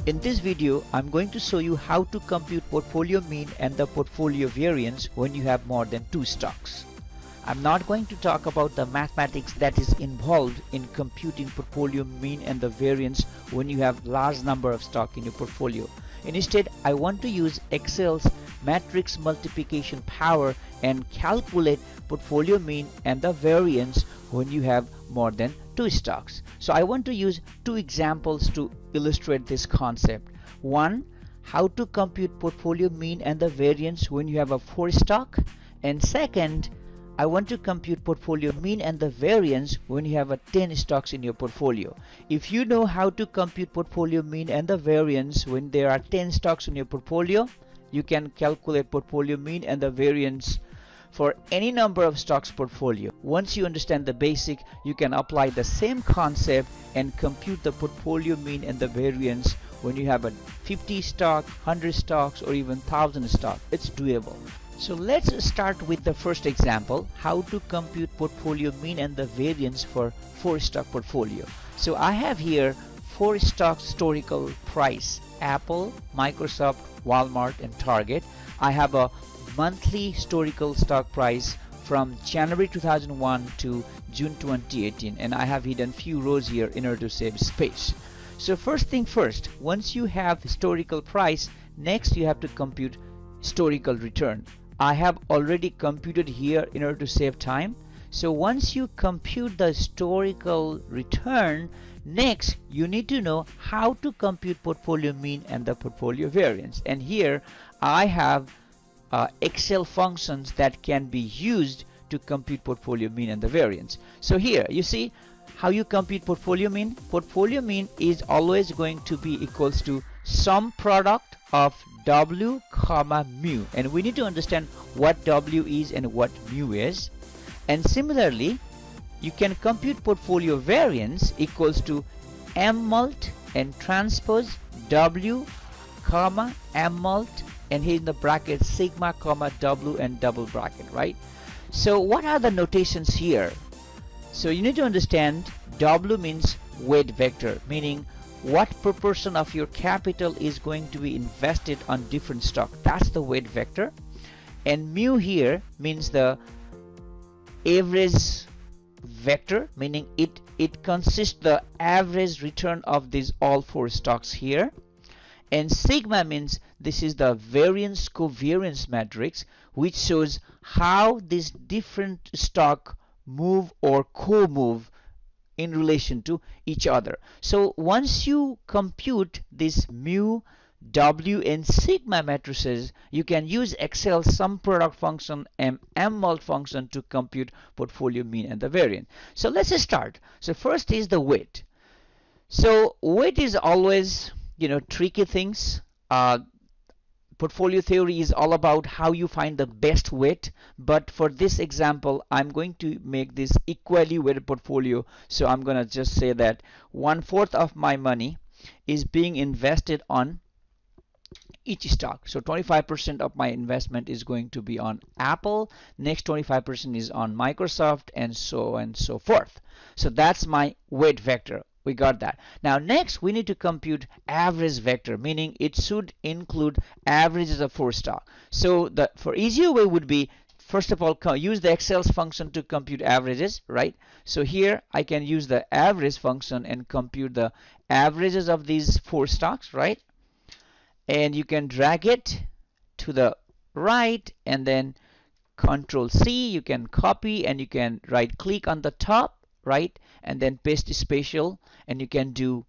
In this video, I'm going to show you how to compute portfolio mean and the portfolio variance when you have more than 2 stocks. I'm not going to talk about the mathematics that is involved in computing portfolio mean and the variance when you have large number of stock in your portfolio. Instead, I want to use Excel's matrix multiplication power and calculate portfolio mean and the variance when you have more than 2 stocks. So I want to use 2 examples to illustrate this concept. One, how to compute portfolio mean and the variance when you have a 4 stock, and second, I want to compute portfolio mean and the variance when you have a 10 stocks in your portfolio. If you know how to compute portfolio mean and the variance when there are 10 stocks in your portfolio, you can calculate portfolio mean and the variance for any number of stocks portfolio. Once you understand the basic, you can apply the same concept and compute the portfolio mean and the variance when you have a 50 stock, 100 stocks, or even 1000 stock. It's doable. So let's start with the first example, how to compute portfolio mean and the variance for 4 stock portfolio. So I have here 4 stock historical price: Apple, Microsoft, Walmart, and Target. I have a monthly historical stock price from January 2001 to June 2018, and I have hidden few rows here in order to save space. So first thing first, once you have historical price, next you have to compute historical return. I have already computed here in order to save time. So once you compute the historical return, next you need to know how to compute portfolio mean and the portfolio variance. And here I have Excel functions that can be used to compute portfolio mean and the variance. So here you see how you compute portfolio mean. Portfolio mean is always going to be equals to sum product of W comma mu, and we need to understand what W is and what mu is. And similarly, you can compute portfolio variance equals to M mult and transpose W comma M mult, and here in the bracket sigma comma W and double bracket, right? So what are the notations here? So you need to understand W means weight vector, meaning what proportion of your capital is going to be invested on different stock. That's the weight vector. And mu here means the average vector, meaning it consists the average return of these all 4 stocks here. And sigma means this is the variance covariance matrix, which shows how these different stock move or co-move in relation to each other. So once you compute this mu, W, and sigma matrices, you can use Excel sum product function and M mult function to compute portfolio mean and the variance. So let's start. So first is the weight. So weight is always, tricky things. Portfolio theory is all about how you find the best weight, but for this example I'm going to make this equally weighted portfolio. So I'm gonna just say that 1/4 of my money is being invested on each stock. So 25% of my investment is going to be on Apple, next 25% is on Microsoft, and so on and so forth. So that's my weight vector. We got that. Now next we need to compute average vector, meaning it should include averages of 4 stock. So the for easier way would be, first of all, use the Excel's function to compute averages, right? So here I can use the average function and compute the averages of these 4 stocks, right? And you can drag it to the right and then Control C, you can copy and you can right click on the top, right, and then paste spatial, and you can do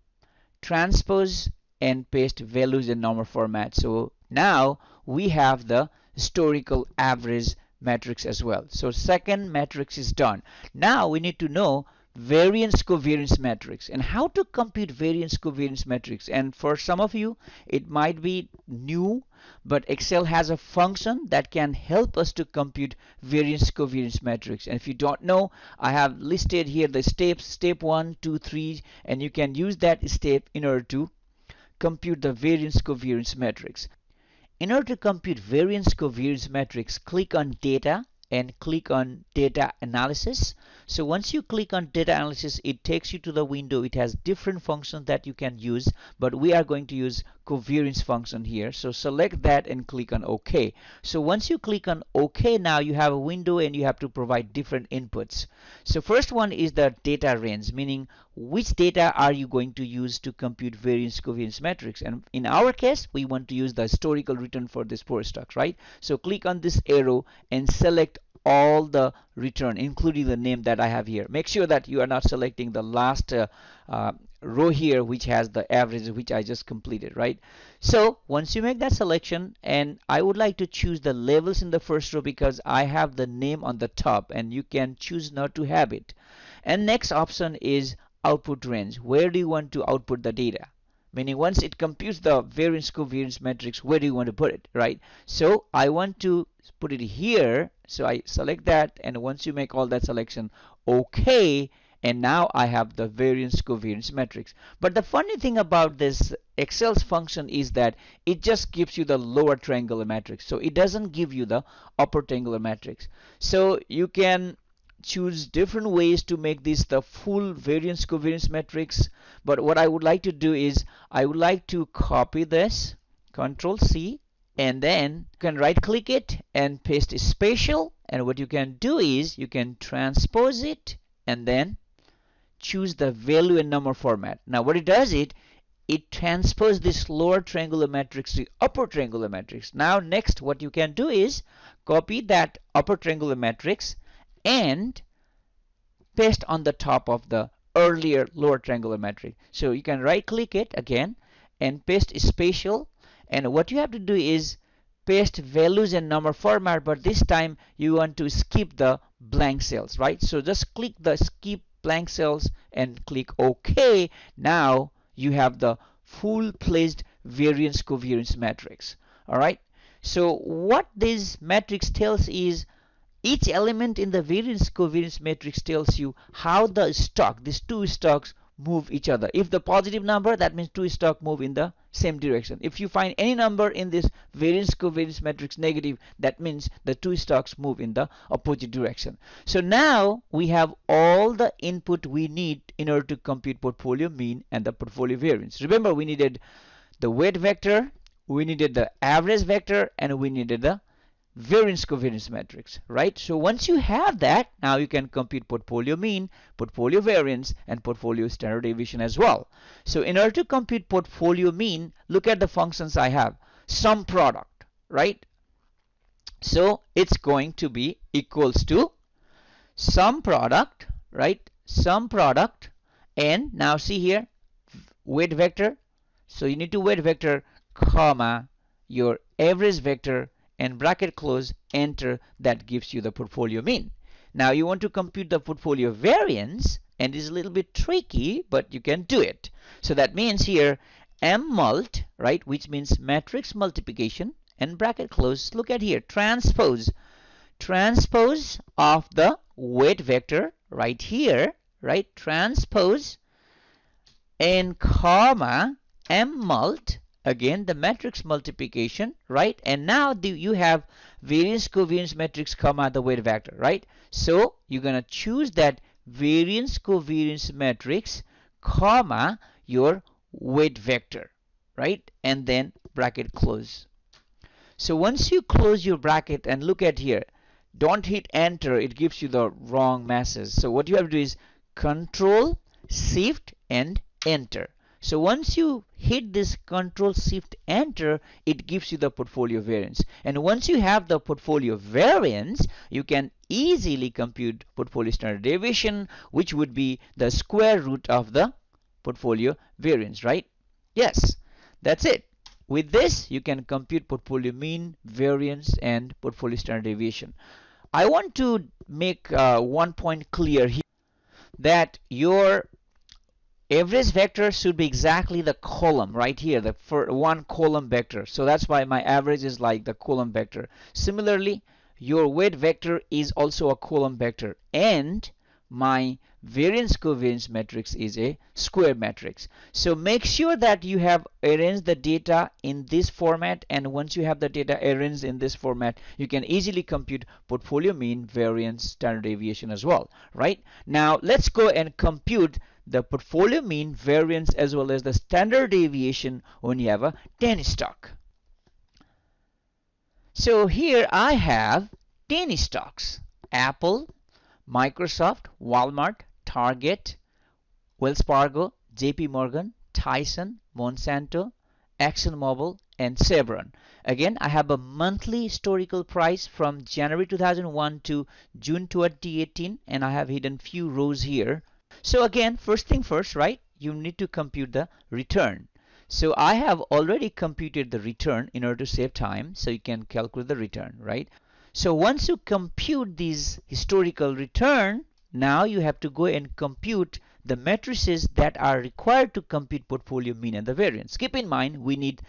transpose and paste values in normal format. So now we have the historical average matrix as well. So second matrix is done. Now we need to know variance covariance matrix and how to compute variance covariance matrix. And for some of you it might be new, but Excel has a function that can help us to compute variance covariance matrix. And if you don't know, I have listed here the steps, step 1, 2, 3, and you can use that step in order to compute the variance covariance matrix. In order to compute variance covariance matrix, click on data and click on data analysis. So once you click on data analysis, it takes you to the window. It has different functions that you can use, but we are going to use covariance function here. So select that and click on OK. So once you click on OK, now you have a window and you have to provide different inputs. So first one is the data range, meaning which data are you going to use to compute variance covariance matrix. And in our case, we want to use the historical return for this four stocks, right? So click on this arrow and select all the return, including the name that I have here. Make sure that you are not selecting the last row here, which has the average, which I just completed, right? So once you make that selection, and I would like to choose the levels in the first row because I have the name on the top, and you can choose not to have it. And next option is output range. Where do you want to output the data? Meaning once it computes the variance covariance matrix, where do you want to put it, right? So I want to put it here, so I select that, and once you make all that selection, OK, and now I have the variance covariance matrix. But the funny thing about this Excel's function is that it just gives you the lower triangular matrix, so it doesn't give you the upper triangular matrix. So you can choose different ways to make this the full variance covariance matrix, but what I would like to do is I would like to copy this, Control C, and then you can right click it and paste spatial, and what you can do is you can transpose it and then choose the value and number format. Now what it does, it transposes this lower triangular matrix to upper triangular matrix. Now next what you can do is copy that upper triangular matrix and paste on the top of the earlier lower triangular matrix. So you can right click it again and paste spatial, and what you have to do is paste values and number format, but this time you want to skip the blank cells, right? So just click the skip blank cells and click OK. Now you have the full-fledged variance covariance matrix. All right, so what this matrix tells is each element in the variance covariance matrix tells you how the stock, these two stocks, move each other. If the positive number, that means two stocks move in the same direction. If you find any number in this variance covariance matrix negative, that means the two stocks move in the opposite direction. So now we have all the input we need in order to compute portfolio mean and the portfolio variance. Remember, we needed the weight vector, we needed the average vector, and we needed the variance covariance matrix, right? So once you have that, now you can compute portfolio mean, portfolio variance, and portfolio standard deviation as well. So in order to compute portfolio mean, look at the functions I have. Sum product, right? So it's going to be equals to sum product, right? Sum product, and now see here, weight vector. So you need to weight vector, comma, your average vector, and bracket close, enter. That gives you the portfolio mean. Now you want to compute the portfolio variance, and it's a little bit tricky, but you can do it. So that means here mmult, right, which means matrix multiplication, and bracket close. Look at here, transpose of the weight vector right here, right, transpose, and comma mmult, again the matrix multiplication, right? And now you have variance covariance matrix comma the weight vector, right? So you're gonna choose that variance covariance matrix comma your weight vector, right? And then bracket close. So once you close your bracket, and look at here, don't hit enter, it gives you the wrong message. So what you have to do is Control Shift and enter. So once you hit this Control Shift Enter, it gives you the portfolio variance. And once you have the portfolio variance, you can easily compute portfolio standard deviation, which would be the square root of the portfolio variance, right? Yes, that's it. With this, you can compute portfolio mean, variance, and portfolio standard deviation. I want to make one point clear here, that your average vector should be exactly the column right here, the one column vector. So that's why my average is like the column vector. Similarly, your weight vector is also a column vector, and my variance covariance matrix is a square matrix. So make sure that you have arranged the data in this format, and once you have the data arranged in this format, you can easily compute portfolio mean, variance, standard deviation as well, right? Now let's go and compute the portfolio mean, variance as well as the standard deviation when you have a 10 stock. So here I have 10 stocks: Apple, Microsoft, Walmart, Target, Wells Fargo, JP Morgan, Tyson, Monsanto, ExxonMobil, and Chevron. Again, I have a monthly historical price from January 2001 to June 2018, and I have hidden few rows here. So again, first thing first, right? You need to compute the return. So I have already computed the return in order to save time, so you can calculate the return, right? So once you compute this historical return, now you have to go and compute the matrices that are required to compute portfolio mean and the variance. Keep in mind, we need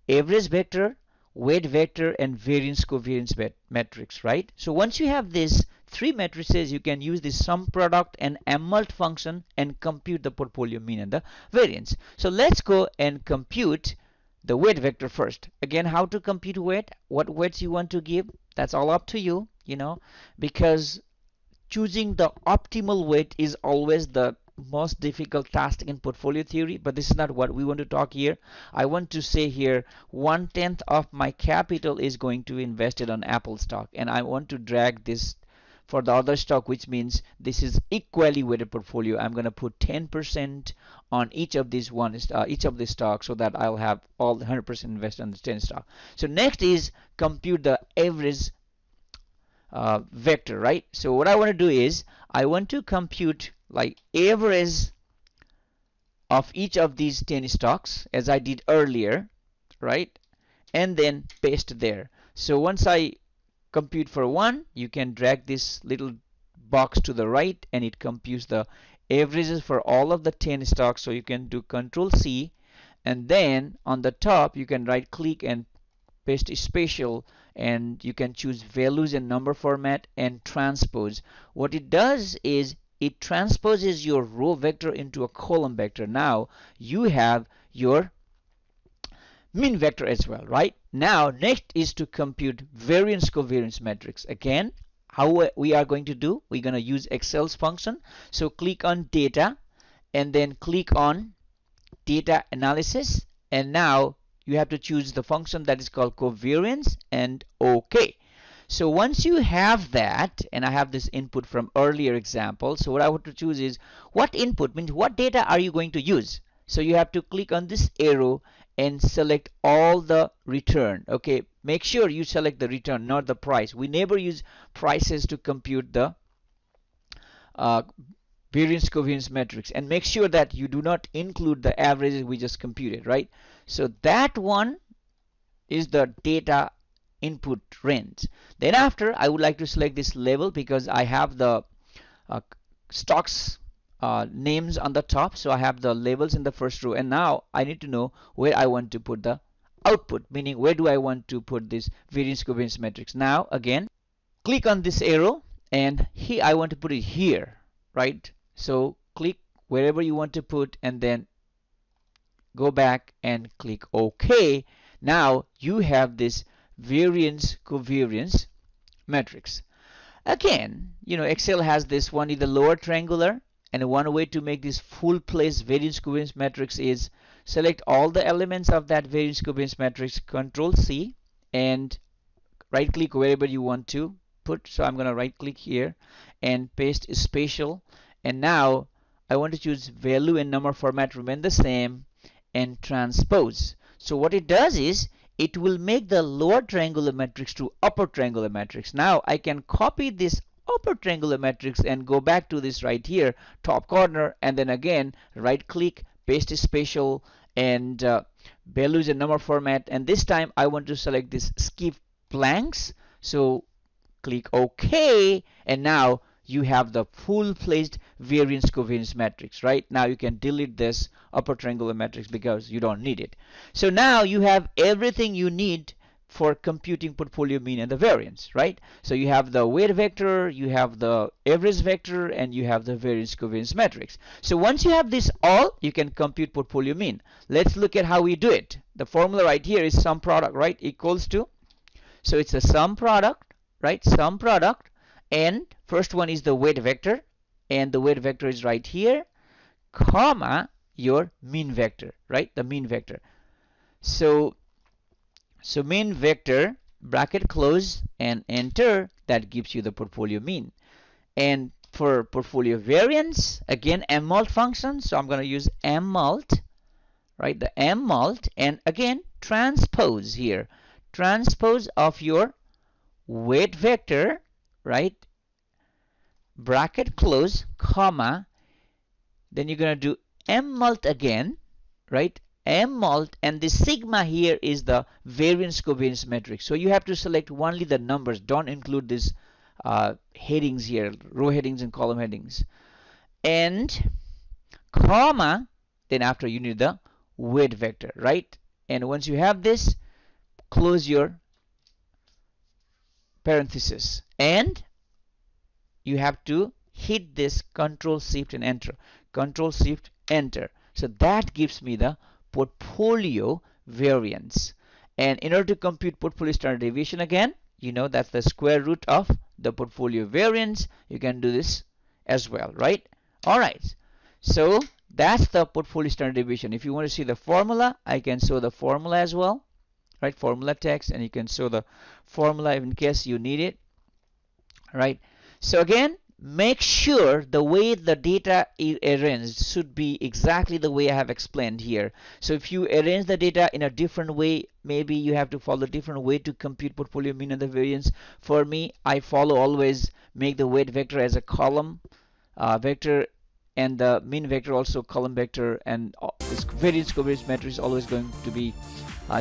average vector, weight vector, and variance covariance matrix, right? So once you have these three matrices, you can use the sum product and mult function and compute the portfolio mean and the variance. So let's go and compute the weight vector first. Again, how to compute weight, what weights you want to give, that's all up to you, because choosing the optimal weight is always the most difficult task in portfolio theory, but this is not what we want to talk here. I want to say here 1/10 of my capital is going to invest it on Apple stock, and I want to drag this for the other stock, which means this is equally weighted portfolio. I'm going to put 10% on each of these stocks, so that I'll have all 100% invested on the 10 stock. So next is compute the average vector, right? So what I want to do is I want to compute like average of each of these 10 stocks as I did earlier, right? And then paste there. So once I compute for one, you can drag this little box to the right and it computes the averages for all of the 10 stocks. So you can do Control C, and then on the top you can right click and paste spatial, and you can choose values and number format and transpose. What it does is it transposes your row vector into a column vector. Now you have your mean vector as well, right? Now next is to compute variance covariance matrix. Again, how we are going to do, we're going to use Excel's function. So click on data and then click on data analysis, and now you have to choose the function that is called covariance and OK. So once you have that, and I have this input from earlier example, so what I want to choose is what input means what data are you going to use. So you have to click on this arrow and select all the return. Okay, make sure you select the return, not the price. We never use prices to compute the variance covariance matrix, and make sure that you do not include the averages we just computed, right? So that one is the data input range. Then after, I would like to select this label because I have the stocks names on the top, so I have the labels in the first row, and now I need to know where I want to put the output, meaning where do I want to put this variance covariance matrix. Now again, click on this arrow, and here I want to put it here, right? So click wherever you want to put, and then go back and click OK. Now you have this variance covariance matrix. Again, Excel has this one is the lower triangular, and one way to make this full place variance covariance matrix is select all the elements of that variance covariance matrix, Control C, and right click wherever you want to put. So I'm going to right click here and paste spatial, and now I want to choose value and number format remain the same and transpose. So what it does is it will make the lower triangular matrix to upper triangular matrix. Now I can copy this upper triangular matrix and go back to this right here, top corner, and then again right click, paste spatial, and values and number format, and this time I want to select this skip blanks. So click OK, and now you have the full placed variance covariance matrix, right? Now you can delete this upper triangular matrix because you don't need it. So now you have everything you need for computing portfolio mean and the variance, right? So you have the weight vector, you have the average vector, and you have the variance covariance matrix. So once you have this all, you can compute portfolio mean. Let's look at how we do it. The formula right here is sum product, right? Equals to, so it's a sum product, right? Sum product, and first one is the weight vector, and the weight vector is right here, comma your mean vector, right? The mean vector. So mean vector, bracket close and enter, that gives you the portfolio mean. And for portfolio variance, again mmult function, so I'm going to use mmult, right? The mmult, and again transpose here, transpose of your weight vector, right? Bracket close, comma, then you're going to do mmult again, right? mmult, and the sigma here is the variance covariance matrix. So you have to select only the numbers, don't include these headings here, row headings and column headings. And comma, then after you need the weight vector, right? And once you have this, close your parenthesis, and you have to hit this Control Shift and enter, Control Shift enter. So that gives me the portfolio variance. And in order to compute portfolio standard deviation, again, you know that's the square root of the portfolio variance. You can do this as well, right? All right, so that's the portfolio standard deviation. If you want to see the formula, I can show the formula as well, right? Formula text, and you can show the formula in case you need it, right? So again, make sure the way the data is arranged should be exactly the way I have explained here. So if you arrange the data in a different way, maybe you have to follow a different way to compute portfolio mean and the variance. For me, I follow always make the weight vector as a column vector, and the mean vector also column vector, and this variance covariance matrix is always going to be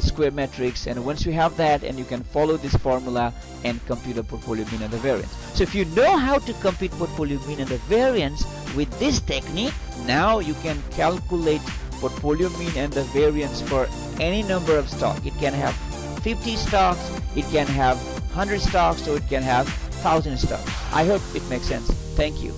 square matrix. And once you have that, and you can follow this formula and compute the portfolio mean and the variance. So if you know how to compute portfolio mean and the variance with this technique, now you can calculate portfolio mean and the variance for any number of stocks. It can have 50 stocks, it can have 100 stocks, or it can have 1,000 stocks. I hope it makes sense. Thank you.